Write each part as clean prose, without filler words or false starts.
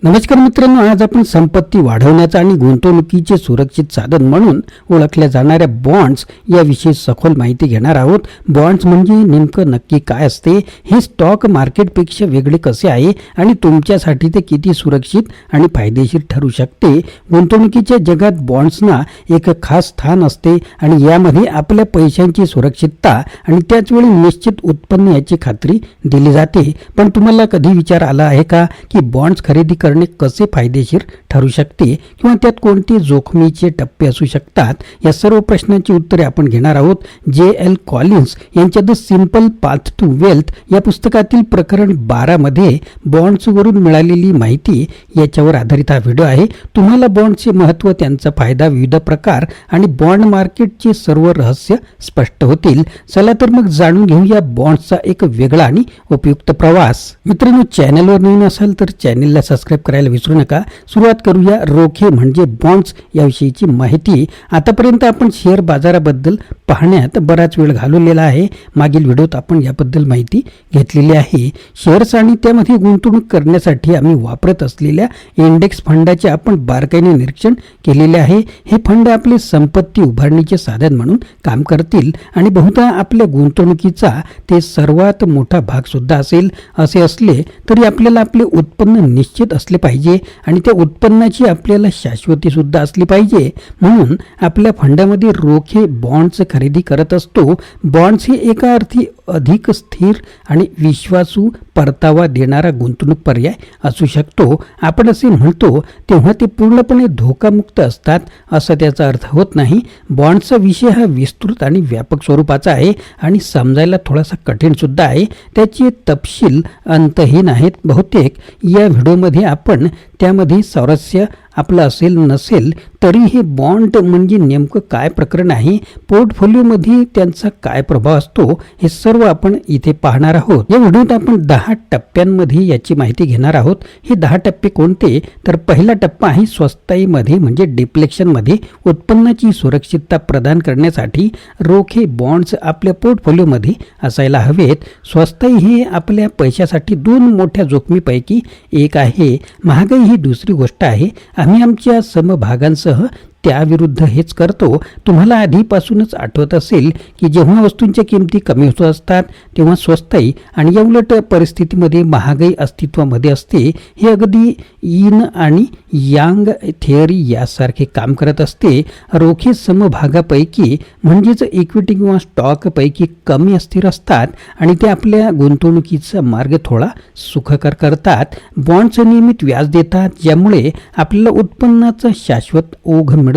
नमस्कार मित्रांनो, आज आपण संपत्ती वाढवण्याचा आणि गुंतवणुकीचे सुरक्षित साधन म्हणून ओळखल्या जाणाऱ्या बॉन्ड्स याविषयी सखोल माहिती घेणार आहोत. बॉन्ड्स म्हणजे नेमकं नक्की काय असते, हे स्टॉक मार्केटपेक्षा वेगळे कसे आहे आणि तुमच्यासाठी ते किती सुरक्षित आणि फायदेशीर ठरू शकते. गुंतवणुकीच्या जगात बॉन्ड्सना एक खास स्थान असते आणि यामध्ये आपल्या पैशांची सुरक्षितता आणि त्याचवेळी निश्चित उत्पन्न याची खात्री दिली जाते. पण तुम्हाला कधी विचार आला आहे का की बॉन्ड्स खरेदी करणे कसे फायदेशीर ठरू शकते किंवा त्यात कोणते जोखमीचे टप्पे असू शकतात? या सर्व प्रश्नांची उत्तरे आपण घेणार आहोत. J.L. कॉलिन्स यांच्या the simple path to wealth या पुस्तकातील प्रकरण 12 मध्ये बॉन्ड्सवरून मिळालेली माहिती याच्यावर आधारित हा व्हिडिओ आहे. तुम्हाला बॉन्डचे महत्त्व, त्यांचा फायदा, विविध प्रकार आणि बॉन्ड मार्केटचे सर्व रहस्य स्पष्ट होतील. चला तर मग जाणून घेऊया बॉन्ड्सचा एक वेगळा आणि उपयुक्त प्रवास. मित्रांनो, चॅनलवर नवीन असाल तर चॅनलला सबस्क्राईब करायला विसरू नका. सुरुवात करूया रोखे म्हणजे बॉन्ड्स याविषयीची माहिती. आतापर्यंत आपण शेअर बाजाराबद्दल पाहण्यात बराच वेळ घालवलेला आहे. मागील व्हिडिओत आपण याबद्दल माहिती घेतलेली आहे. शेअर्स आणि त्यामध्ये गुंतवणूक करण्यासाठी आम्ही वापरत असलेल्या इंडेक्स फंडाचे आपण बारकाईने निरीक्षण केलेले आहे. हे फंड आपले संपत्ती उभारणीचे साधन म्हणून काम करतील आणि बहुधा आपल्या गुंतवणुकीचा ते सर्वात मोठा भाग सुद्धा असेल. असे असले तरी आपल्याला आपले उत्पन्न निश्चित असले पाहिजे आणि त्या उत्पन्नाची आपल्याला शाश्वती सुद्धा असली पाहिजे. म्हणून आपल्या फंडामध्ये रोखे बॉन्ड्स खरेदी करत असतो. बॉन्ड्स हे एका अर्थी अधिक स्थिर आणि विश्वासू परतावा देणारा गुंतवणूक पर्याय असू शकतो. आपण असे म्हणतो तेव्हा ते पूर्णपणे धोकामुक्त असतात असा त्याचा अर्थ होत नाही. बॉन्ड्सचा विषय हा विस्तृत आणि व्यापक स्वरूपाचा आहे आणि समजायला थोडासा कठीण सुद्धा आहे. त्याचे तपशील अंतहीन आहेत. बहुतेक या व्हिडिओमध्ये आपण त्यामध्ये स्वारस्य आपलं असेल नसेल तरी हे बॉन्ड म्हणजे नेमकं काय प्रकरण आहे, पोर्टफोलिओमध्ये त्यांचा काय प्रभाव असतो, हे सर्व आपण इथे पाहणार आहोत. या व्हिडिओत आपण 10 टप्प्यांमध्ये याची माहिती घेणार आहोत. हे 10 टप्पे कोणते तर पहिला टप्पा आहे स्वस्ताईमध्ये म्हणजे डिप्लेक्शनमध्ये. उत्पन्नाची सुरक्षितता प्रदान करण्यासाठी रोखे बॉन्ड्स आपल्या पोर्टफोलिओमध्ये असायला हवेत. स्वस्ताई हे आपल्या पैशासाठी 2 मोठ्या जोखमीपैकी एक आहे. महागाई ही दुसरी गोष्ट आहे. आम्ही आमच्या समभागांसह त्याविरुद्ध हेच करतो. तुम्हाला आधीपासूनच आठवत असेल की जेव्हा वस्तूंच्या किमती कमी होत असतात तेव्हा स्वस्ताई आणि या उलट परिस्थितीमध्ये महागाई अस्तित्वामध्ये असते. हे अगदी यीन आणि यांग थिअरी यासारखे काम करत असते. रोखे समभागापैकी म्हणजेच इक्विटी किंवा स्टॉकपैकी कमी अस्थिर असतात आणि ते आपल्या गुंतवणुकीचा मार्ग थोडा सुखकर करतात. बॉन्ड्स नियमित व्याज देतात ज्यामुळे आपल्याला उत्पन्नाचा शाश्वत ओघ मिळतो.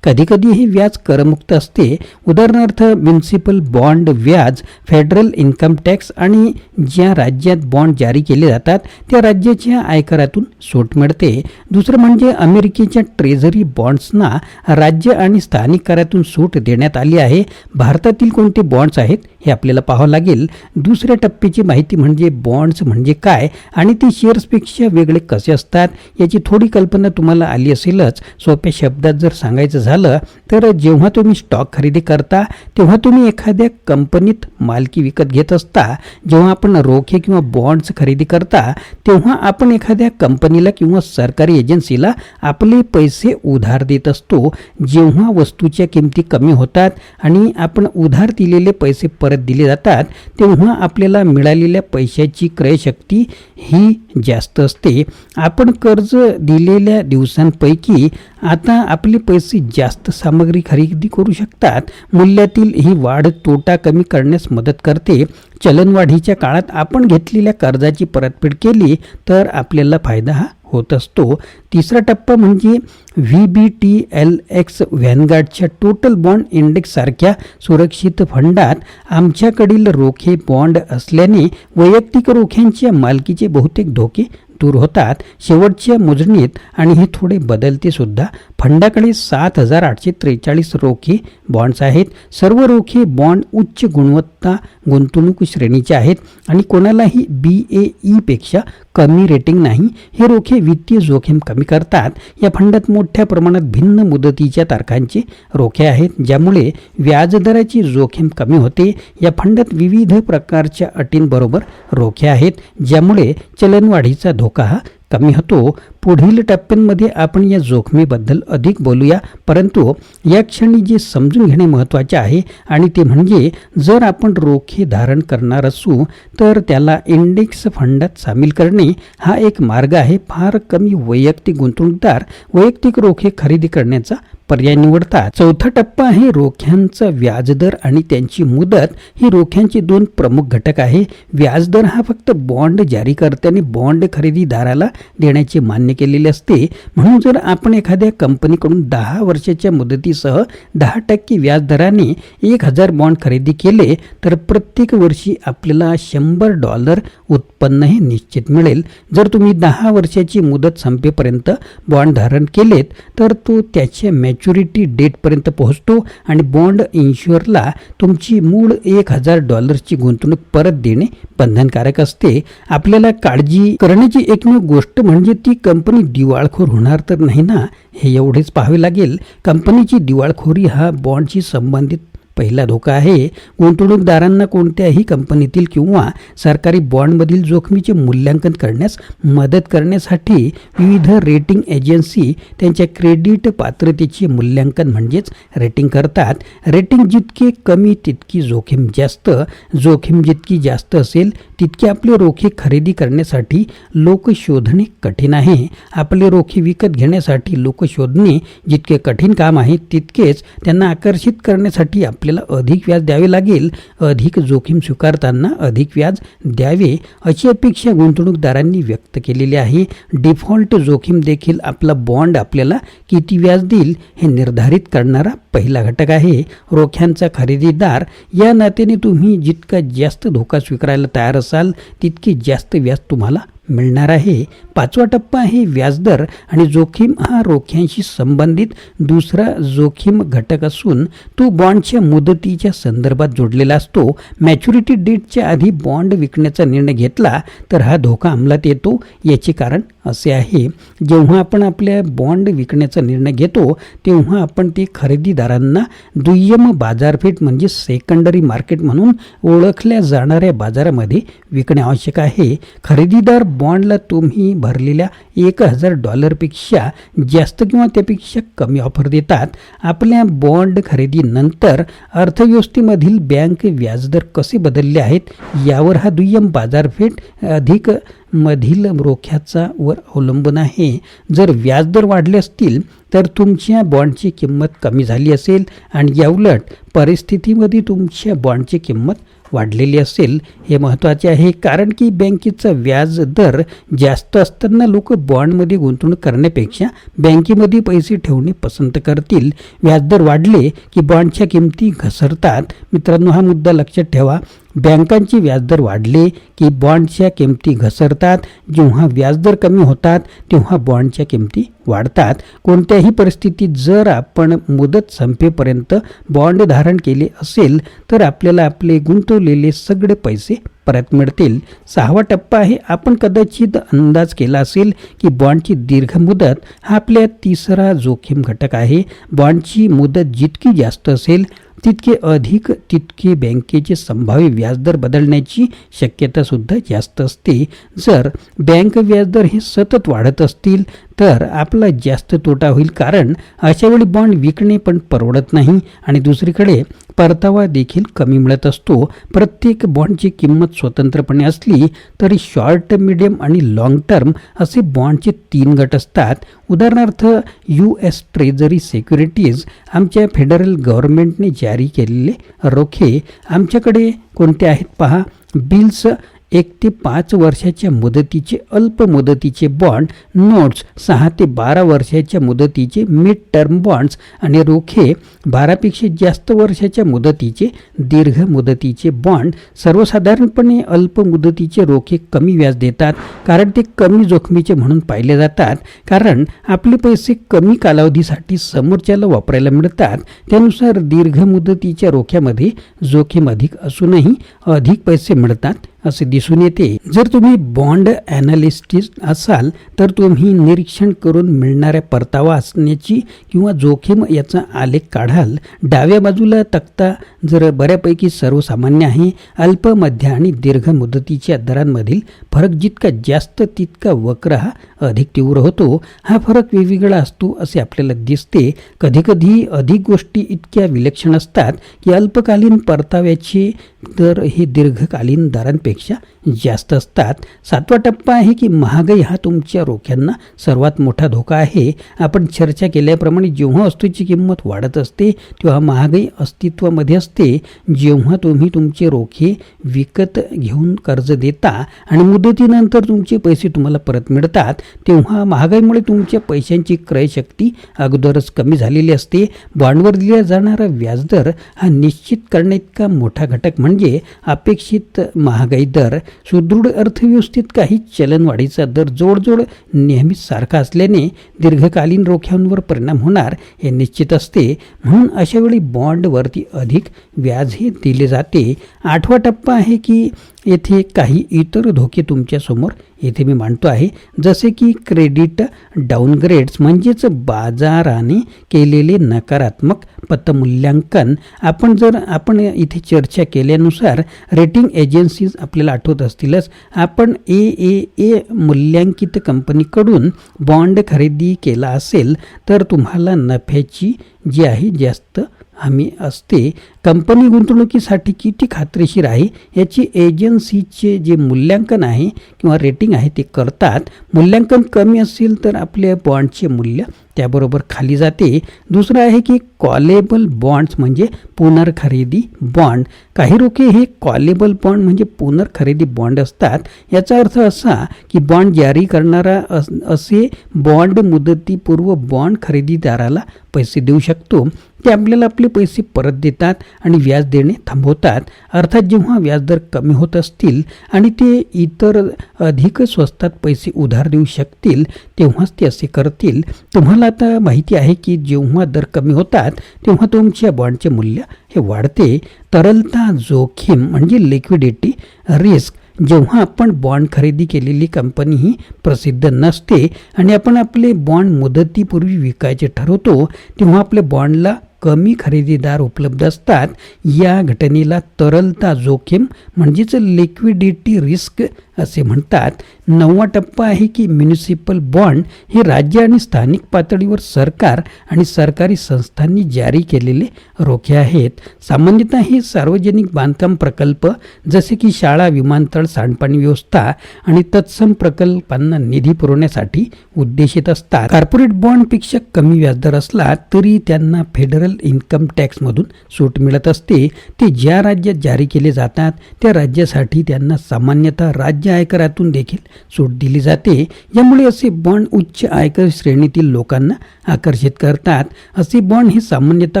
कधीकधी हे व्याज करमुक्त असते. उदाहरणार्थ म्युनिसिपल बॉन्ड व्याज फेडरल इन्कम टॅक्स आणि ज्या राज्यात बॉन्ड जारी केले जातात त्या राज्याच्या आयकरातून सूट मिळते. दुसरं म्हणजे अमेरिकेच्या ट्रेझरी बॉन्ड्सना राज्य आणि स्थानिक करातून सूट देण्यात आली आहे. भारतातील कोणते बॉन्ड्स आहेत हे आपल्याला पाहावं लागेल. दुसऱ्या टप्प्याची माहिती म्हणजे बॉन्ड्स म्हणजे काय आणि ते शेअर्सपेक्षा वेगळे कसे असतात याची थोडी कल्पना तुम्हाला आली असेलच. सोप्या शब्दात जर सांगायचं झालं तर जेव्हा तुम्ही स्टॉक खरेदी करता तेव्हा तुम्ही एखाद्या कंपनीत मालकी विकत घेत असता. जेव्हा आपण रोखे किंवा बॉन्ड्स खरेदी करता तेव्हा आपण एखाद्या कंपनीला किंवा सरकारी एजन्सीला आपले पैसे उधार देत असतो. जेव्हा वस्तूच्या किमती कमी होतात आणि आपण उधार दिलेले पैसे परत दिले जातात तेव्हा आपल्याला मिळालेल्या पैशाची क्रयशक्ती ही जास्त असते. आपण कर्ज दिलेल्या दिवसांपैकी आता आपले पैसे जास्त सामग्री खरेदी करू शकतात. मूल्यातील ही वाढ तोटा कमी करण्यास मदत करते. चलनवाढीच्या काळात आपण घेतलेल्या कर्जाची परतफेड केली तर आपल्याला फायदा हा होत असतो. तिसरा टप्पा म्हणजे VBTLX व्हॅनगार्डच्या टोटल बॉन्ड इंडेक्स सारख्या सुरक्षित फंडात आमच्याकडील रोखे बॉन्ड असल्याने वैयक्तिक रोख्यांच्या मालकीचे बहुतेक धोके दूर होतात. शेवटच्या मोजणीत आणि हे थोडे बदलते सुद्धा फंडाकडे 7,843 रोखे बॉन्ड्स आहेत. सर्व रोखे बॉन्ड उच्च गुणवत्ता गुंतवणूक श्रेणीचे आहेत आणि कोणालाही BAE पेक्षा कमी रेटिंग नाही. हे रोखे वित्तीय जोखीम कमी करतात. या फंडात मोठ्या प्रमाणात भिन्न मुदतीच्या तारखांचे रोखे आहेत ज्यामुळे व्याजदराची जोखीम कमी होते. या फंडात विविध प्रकारच्या अटींबरोबर रोखे आहेत ज्यामुळे चलनवाढीचा धोका कमी होतो. पुढील टप्प्यांमध्ये आपण या जोखमीबद्दल अधिक बोलूया, परंतु या क्षणी जे समजून घेणे महत्त्वाचे आहे आणि ते म्हणजे जर आपण रोखे धारण करणार असू तर त्याला इंडेक्स फंडात सामील करणे हा एक मार्ग आहे. फार कमी वैयक्तिक गुंतवणूकदार वैयक्तिक रोखे खरेदी करण्याचा पर्याय निवडतात. चौथा टप्पा आहे रोख्यांचा व्याजदर आणि त्यांची मुदत. ही रोख्यांचे दोन प्रमुख घटक आहे. व्याजदर हा फक्त बॉन्ड जारीकर्त्याने बॉन्ड खरेदीदाराला देण्याचे मान्य केलेले असते. म्हणून जर आपण एखाद्या कंपनीकडून 10 वर्षाच्या मुदतीसह 10% व्याजदराने 1000 बॉन्ड खरेदी केले तर प्रत्येक वर्षी आपल्याला $100 उत्पन्न हे निश्चित मिळेल. जर तुम्ही 10 वर्षाची मुदत संपेपर्यंत बॉन्ड धारण केलेत तर तो त्याच्या मॅच्युरिटी डेटपर्यंत पोहोचतो आणि बॉन्ड इन्शुअरला तुमची मूळ $1000ची गुंतवणूक परत देणे बंधनकारक असते. आपल्याला काळजी करण्याची एकमेव गोष्ट म्हणजे ती कंपनी दिवाळखोर होणार तर नाही ना, हे एवढेच पाहावे लागेल. कंपनीची दिवाळखोरी हा बॉन्डशी संबंधित पहिला धोका आहे. गुंतवणूकदारांना कोणत्याही कंपनीतील किंवा सरकारी बॉन्डमधील जोखमीचे मूल्यांकन करण्यास मदत करण्यासाठी विविध रेटिंग एजन्सी त्यांच्या क्रेडिट पात्रतेचे मूल्यांकन म्हणजेच रेटिंग करतात. रेटिंग जितके कमी तितकी जोखीम जास्त. जोखीम जितकी जास्त असेल तितके आपले रोखे खरेदी करण्यासाठी लोक शोधणे कठीण आहे. आपले रोखे विकत घेण्यासाठी लोक शोधणे जितके कठीण काम आहे तितकेच त्यांना आकर्षित करण्यासाठी आपल्याला अधिक व्याज द्यावे लागेल. अधिक जोखीम स्वीकारताना अधिक व्याज द्यावे अशी अपेक्षा गुंतवणूकदारांनी व्यक्त केलेली आहे. डिफॉल्ट जोखीम देखील आपला बॉन्ड आपल्याला किती व्याज देईल हे निर्धारित करणारा पहिला घटक आहे. रोख्यांचा खरेदीदार या नात्याने तुम्ही जितका जास्त धोका स्वीकारायला तयार असाल तितके जास्त व्याज तुम्हाला मिळणार आहे. पाचवा टप्पा आहे व्याजदर आणि जोखीम. हा रोख्यांशी संबंधित दुसरा जोखीम घटक असून तो बॉन्डच्या मुदतीच्या संदर्भात जोडलेला असतो. मॅच्युरिटी डेटच्या आधी बॉन्ड विकण्याचा निर्णय घेतला तर हा धोका अंमलात येतो. याचे कारण असे आहे, जेव्हा आपण आपल्या बॉन्ड विकण्याचा निर्णय घेतो तेव्हा आपण ते खरेदीदारांना दुय्यम बाजारपेठ म्हणजे सेकंडरी मार्केट म्हणून ओळखल्या जाणाऱ्या बाजारामध्ये विकणे आवश्यक आहे. खरेदीदार बॉन्डला तुम्ही भरलेल्या $1000पेक्षा जास्त किंवा त्यापेक्षा कमी ऑफर देतात. आपल्या बॉन्ड खरेदीनंतर अर्थव्यवस्थेमधील बँक व्याजदर कसे बदलले आहेत यावर हा दुय्यम बाजारपेठ अधिक मधील रोख्याचा वर अवलंबून आहे. जर व्याजदर वाढले असतील तर तुमच्या बॉन्डची किंमत कमी झाली असेल आणि याउलट परिस्थितीमध्ये तुमच्या बॉन्डची किंमत वाढलेली असेल. हे महत्त्वाचे आहे कारण की बँकेचा व्याज दर जास्त असताना लोक बॉन्डमध्ये गुंतवणूक करण्यापेक्षा बँकेमध्ये पैसे ठेवणे पसंत करतील. व्याजदर वाढले की बॉन्डच्या किमती घसरतात. मित्रांनो, हा मुद्दा लक्षात ठेवा. बँकांचे व्याजदर वाढले की बॉन्डच्या किमती घसरतात. जेव्हा व्याजदर कमी होतात तेव्हा बॉन्डच्या किमती वाढतात. कोणत्याही परिस्थितीत जर आपण मुदत संपेपर्यंत बॉन्ड धारण केले असेल तर आपल्याला आपले गुंतवलेले सगळे पैसे परत मिळतील. सहावा टप्पा आहे, आपण कदाचित अंदाज केला असेल की बॉन्डची दीर्घ मुदत हा आपल्या तिसरा जोखीम घटक आहे. बॉन्डची मुदत जितकी जास्त असेल तितके बँकेचे संभाव्य व्याजदर बदलण्याची शक्यता सुद्धा जास्त असते. जर बँक व्याजदर हे सतत वाढत असतील तर आपला जास्त तोटा होईल, कारण अशा वेळी बॉन्ड विकणे पण परवडत नाही आणि दुसरीकडे परतावा देखील कमी मिळत असतो. प्रत्येक बॉन्डची किंमत स्वतंत्रपणे असली तरी शॉर्ट, मिडियम आणि लॉंग टर्म असे बॉन्डचे 3 गट असतात. उदाहरणार्थ US ट्रेझरी सिक्युरिटीज, आमच्या फेडरल गव्हर्नमेंटने जारी केलेले रोखे. आमच्याकडे कोणते आहेत पहा. बिल्स 1 ते 5 वर्षाच्या मुदतीचे अल्प मुदतीचे बॉन्ड, नोट्स 6 ते 12 वर्षाच्या मुदतीचे मिड टर्म बॉन्ड्स आणि रोखे 12पेक्षा जास्त वर्षाच्या मुदतीचे दीर्घ मुदतीचे बॉन्ड. सर्वसाधारणपणे अल्प मुदतीचे रोखे कमी व्याज देतात कारण ते कमी जोखमीचे म्हणून पाहिले जातात, कारण आपले पैसे कमी कालावधीसाठी समोरच्याला वापरायला मिळतात. त्यानुसार दीर्घ मुदतीच्या रोख्यामध्ये जोखीम अधिक असूनही अधिक पैसे मिळतात. असे दिसून येते. जर तुम्ही बॉन्ड ॲनालिस्ट असाल तर तुम्ही निरीक्षण करून मिळणाऱ्या परतावा असण्याची किंवा जोखीम याचा आलेख काढाल. डाव्या बाजूला तक्ता जर बऱ्यापैकी सर्वसामान्य आहे. अल्प, मध्य आणि दीर्घ मुदतीच्या दरांमधील फरक जितका जास्त तितका वक्र हा अधिक तीव्र होतो. हा फरक वेगवेगळा असतो असे आपल्याला दिसते. कधीकधी अधिक गोष्टी इतक्या विलक्षण असतात की अल्पकालीन परताव्याचे दर हे दीर्घकालीन दरांपेक्षा जास्त असतात. 7वा टप्पा आहे की महागाई हा तुमच्या रोख्यांना सर्वात मोठा धोका आहे. आपण चर्चा केल्याप्रमाणे जेव्हा वस्तूची किंमत वाढत असते तेव्हा महागाई अस्तित्वामध्ये असते. जेव्हा तुम्ही तुमचे रोखे विकत घेऊन कर्ज देता आणि मुदतीनंतर तुमचे पैसे तुम्हाला परत मिळतात तेव्हा महागाईमुळे तुमच्या पैशांची क्रयशक्ती अगोदरच कमी झालेली असते. बॉन्डवर दिला जाणारा व्याजदर हा निश्चित करण्याइतका मोठा घटक म्हणजे अपेक्षित महागाई दर. सुदृढ अर्थव्यवस्थेत काही चलनवाढीचा दर जोडजोड नेहमीच सारखा असल्याने दीर्घकालीन रोख्यांवर परिणाम होणार हे निश्चित असते. म्हणून अशा वेळी बॉन्डवरती अधिक व्याज हे दिले जाते. 8वा टप्पा आहे की येथे काही इतर धोके तुमच्यासमोर येथे मी मांडतो आहे, जसे की क्रेडिट डाऊनग्रेड्स म्हणजेच बाजाराने केलेले नकारात्मक पतमूल्यांकन. आपण इथे चर्चा केल्यानुसार रेटिंग एजन्सीज आपल्याला आठवत असतीलच. आपण ए मूल्यांकित कंपनीकडून बॉन्ड खरेदी केला असेल तर तुम्हाला नफ्याची जी आहे जास्त हमी असते. कंपनी गुंतवणुकीसाठी किती खात्रीशीर आहे याची एजन्सीचे जे मूल्यांकन आहे किंवा रेटिंग आहे ते करतात. मूल्यांकन कमी असेल तर आपल्या बॉन्डचे मूल्य त्याबरोबर खाली जाते. दुसरं आहे की कॉलेबल बॉन्ड्स म्हणजे पुनर्खरेदी बॉन्ड. काही रोखे हे कॉलेबल बॉन्ड म्हणजे पुनर्खरेदी बॉन्ड असतात. याचा अर्थ असा की बॉन्ड जारी करणारा असे बॉन्ड मुदतीपूर्व बॉन्ड खरेदीदाराला पैसे देऊ शकतो. ते आपल्याला आपले पैसे परत देतात आणि व्याज देणे थांबवतात. अर्थात जेव्हा व्याजदर कमी होत असतील आणि ते इतर अधिक स्वस्तात पैसे उधार देऊ शकतील तेव्हाच ते असे करतील. तुम्हाला आता माहिती आहे की जेव्हा दर कमी होतात तेव्हा तुमच्या बॉन्डचे मूल्य हे वाढते. तरलता जोखीम म्हणजे लिक्विडिटी रिस्क. जेव्हा आपण बॉन्ड खरेदी केलेली कंपनी ही प्रसिद्ध नसते आणि आपण आपले बॉन्ड मुदतीपूर्वी विकायचे ठरवतो तेव्हा आपल्या बॉन्डला कमी खरेदीदार उपलब्ध असतात. या घटनेला तरलता जोखीम म्हणजेच लिक्विडिटी रिस्क असे म्हणतात. 9वा टप्पा आहे की म्युनिसिपल बॉन्ड. हे राज्य आणि स्थानिक पातळीवर सरकार आणि सरकारी संस्थांनी जारी केलेले रोखे आहेत. सामान्यतः हे सार्वजनिक बांधकाम प्रकल्प जसे की शाळा, विमानतळ, सांडपाणी व्यवस्था आणि तत्सम प्रकल्पांना निधी पुरवण्यासाठी उद्देशित असतात. कॉर्पोरेट बॉन्डपेक्षा कमी व्याजदर असला तरी त्यांना फेडरल इन्कम टॅक्समधून सूट मिळत असते. ते ज्या राज्यात जारी केले जातात त्या राज्यासाठी त्यांना सामान्यतः राज्य आयकरातून देखील सूट दिली जाते. यामुळे असे बॉन्ड उच्च आयकर श्रेणीतील लोकांना आकर्षित करतात. असे बॉन्ड हे सामान्यतः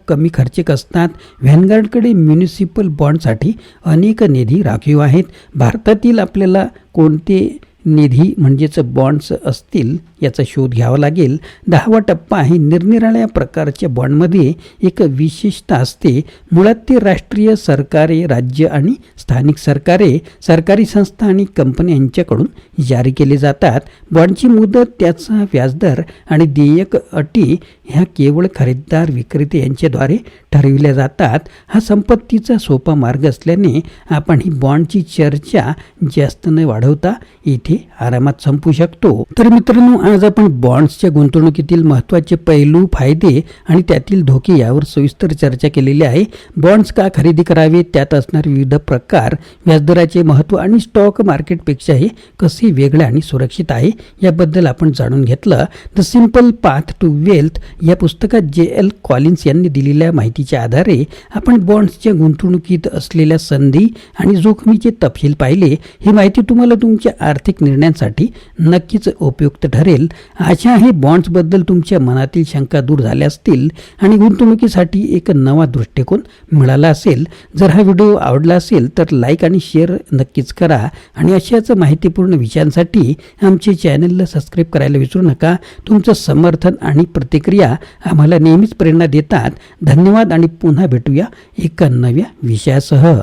कमी खर्चिक असतात. व्हॅनगार्डकडे म्युनिसिपल बॉन्डसाठी अनेक निधी राखीव आहेत. भारतातील आपल्याला कोणते निधी म्हणजेच बॉन्ड्स असतील याचा शोध घ्यावा लागेल. 10वा टप्पा आहे निरनिराळ्या प्रकारच्या बॉन्डमध्ये एक विशेषता असते. मुळात ते राष्ट्रीय सरकारे, राज्य आणि स्थानिक सरकारे, सरकारी संस्था आणि कंपनी यांच्याकडून जारी केले जातात. बॉन्डची मुदत, त्याचा व्याजदर आणि देयक अटी ह्या केवळ खरेदीदार विक्रेते यांच्याद्वारे ठरविल्या जातात. हा संपत्तीचा सोपा मार्ग असल्याने आपण ही बॉन्डची चर्चा जास्त न वाढवता इथे आरामात संपू शकतो. तर मित्रांनो, आज आपण बॉन्ड्सच्या गुंतवणुकीतील महत्त्वाचे पैलू, फायदे आणि त्यातील धोके यावर सविस्तर चर्चा केलेली आहे. बॉन्ड्स का खरेदी करावे, त्यात असणारे विविध प्रकार, व्याजदराचे महत्त्व आणि स्टॉक मार्केटपेक्षा हे कसे वेगळे आणि सुरक्षित आहे याबद्दल आपण जाणून घेतलं. The simple path to wealth या पुस्तकात J.L. कॉलिन्स यांनी दिलेल्या माहितीच्या आधारे आपण बॉन्ड्सच्या गुंतवणुकीत असलेल्या संधी आणि जोखमीचे तपशील पाहिले. ही माहिती तुम्हाला तुमच्या आर्थिक निर्णयांसाठी नक्कीच उपयुक्त ठरेल. आशा आहे बॉन्ड्सबद्दल तुमच्या मनातील शंका दूर झाल्या असतील आणि गुंतवणुकीसाठी एक नवा दृष्टिकोन मिळाला असेल. जर हा व्हिडिओ आवडला असेल तर लाईक आणि शेअर नक्कीच करा आणि अशाच माहितीपूर्ण विषयांसाठी आमचे चॅनलला सबस्क्राईब करायला विसरू नका. तुमचं समर्थन आणि प्रतिक्रिया आम्हाला नेहमीच प्रेरणा देतात. धन्यवाद आणि पुन्हा भेटूया एका नव्या विषयासह.